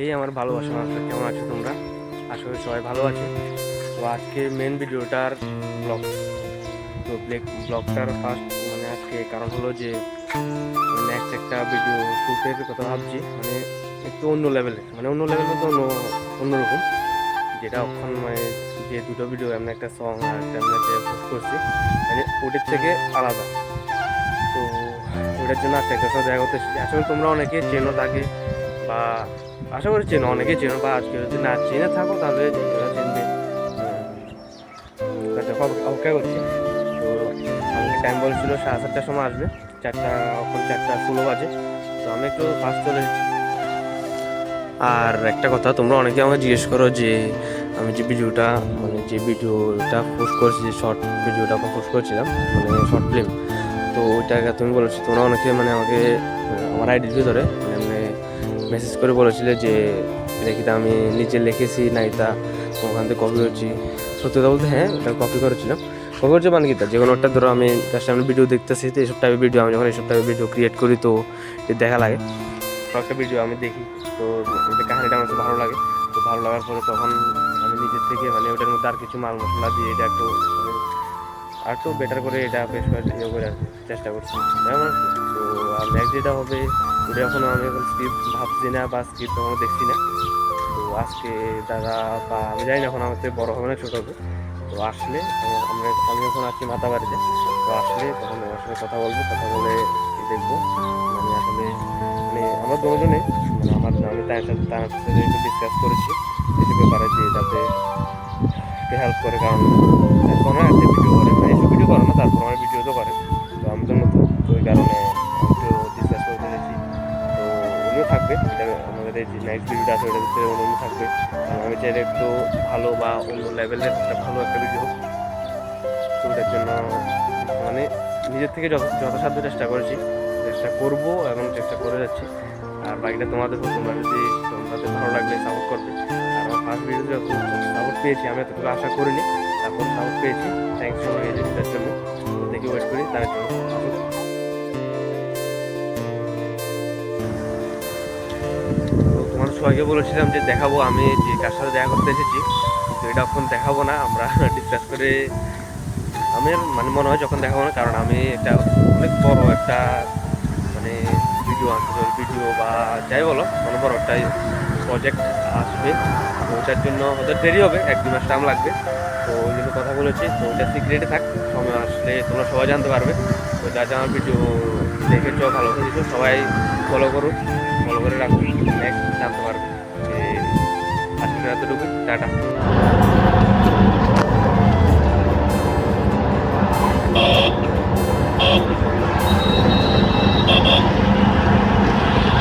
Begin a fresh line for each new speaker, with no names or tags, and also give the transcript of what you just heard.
এই আমার ভালোবাসা মানুষরা কেমন আছো তোমরা? আশা করি সবাই ভালো আছে। তো আজকে মেন ভিডিওটার ব্লগ তো ব্লগটার ফার্স্ট আজকে কারণ হলো যে নেক্সট একটা ভিডিও শ্যুটের কথা ভাবছি, একটু অন্য লেভেলের, অন্য লেভেল বলতে অন্যরকম, যেটা এখন যে দুটো ভিডিও এমন একটা সং আর একটা এমন যে পোস্ট করছি, ওটির থেকে আলাদা। তো ওটার জন্য আজকে একটা দেখা করতে এসেছি। আসলে তোমরা অনেকে চেনো তাকে, বা আশা করি চেনো, অনেকেই চেনো, বা আজকে যদি না চেনে থাকো তাহলে ওরা চিনবে। দেখো অপেক্ষা করছি। তো আমাকে টাইম বলছিল 7:30টার সময় আসবে, এখন 4:16 বাজে। তো আমি একটু ফার্স্ট চলে এসেছি। আর একটা কথা, তোমরা অনেকে আমাকে জিজ্ঞেস করো যে আমি যে ভিডিওটা পোস্ট করেছি, যে শর্ট ভিডিওটা পোস্ট করেছিলাম, শর্ট ফিল্ম, তো ওইটাকে তুমি বলেছি, তোমরা অনেকে আমাকে আমার আইডির ভিতরে মেসেজ করে বলেছিলে যে লেখিতা আমি নিজে লিখেছি না, এটা ওখান থেকে কপি করছি। সত্যি কথা বলতে হ্যাঁ, এটা কপি করেছিলাম। কপি করছে কি যে কোনো একটা ধরো আমি তার সামনে ভিডিও দেখতেছি, তো এইসব টাইপের ভিডিও আমি যখন এইসব টাইপের ভিডিও ক্রিয়েট করি, তো দেখা লাগে একটা ভিডিও আমি দেখি, তো কাহিনিটা আমার ভালো লাগে। তো ভালো লাগার পরে তখন আমি নিজের থেকে ওটার মধ্যে আর কিছু মাল মশলা দিয়ে এটা একটু আর একটু বেটার করে এটা বেশ ইয়ে করে চেষ্টা করছি। যেমন তো নেক্সট যেটা হবে, ওটা এখনও আমি এখন স্ক্রিপ্ট ভাবছি না, বা স্ক্রিপ্ট এখনও দেখছি না। তো আজকে দাদা, বা আমি জানি না এখন আমার থেকে বড় হবে না ছোটো হবে, তো আসলে আমি এখন আছি মাতা বাড়িতে। তো আসলে তখন আমার সঙ্গে কথা বলবো, কথা বলে দেখবো আসলে আমরা দুজনে আমি তার সাথে একটু ডিসকাস করেছি এই ব্যাপারে, যে যাতে একটু হেল্প করে, কারণ এখন একটা ভিডিও করে, এইসব ভিডিও করে না, তারপর আমার ভিডিও তো করে। তো আমি তো নতুন, তো ওই কারণে একটু ডিসকাস করতে চাইছি। তো উনিও থাকবে, এটা আমাদের যে নেক্সট ভিডিওটা আছে ওটার ভিতরে উনি থাকবে, কারণ আমি চাইলে একটু ভালো বা অন্য লেভেলের একটা ভালো একটা ভিডিও হোক। তো ওটার জন্য নিজের থেকে যথাসাধ্য চেষ্টা করেছি, চেষ্টা করবো এবং চেষ্টা করে যাচ্ছি। আর বাকিটা তোমাদের তোমাদের ভালো লাগলে সাপোর্ট করবে। আর আমার ফার্স্ট ভিডিওতে যত সাপোর্ট পেয়েছি, আমি এতটুকু আশা করিনি, তারপর সাপোর্ট পেয়েছি। থ্যাংকস সো মাচ এই জিনিসটার জন্য। দেখি ওয়েট করি তার জন্য। তো তোমার সবাইকে বলেছিলাম যে দেখাবো আমি যে কার সাথে দেখা করতে এসেছি, তো এটা এখন দেখাবো না, আমরা ডিসকাস করে আমি মনে হয় যখন দেখাবো না, কারণ আমি এটা অনেক বড় একটা ভিডিও বা যাই বলো, বড় একটা প্রজেক্ট আসবে। তো ওটার জন্য ওদের দেরি হবে, 1-2 মাস টাইম লাগবে। তো ওই জন্য কথা বলেছি, তো ওটা সিক্রেটে থাক, সময় আসলে তোমরা সবাই জানতে পারবে। তো যা যা আমার ভিডিও দেখেছো, ভালো করেছো, সবাই ফলো করুন, ফলো করে রাখুন, নেক্সট জানতে পারবে। যে আজকে এতটুকু, টাটা।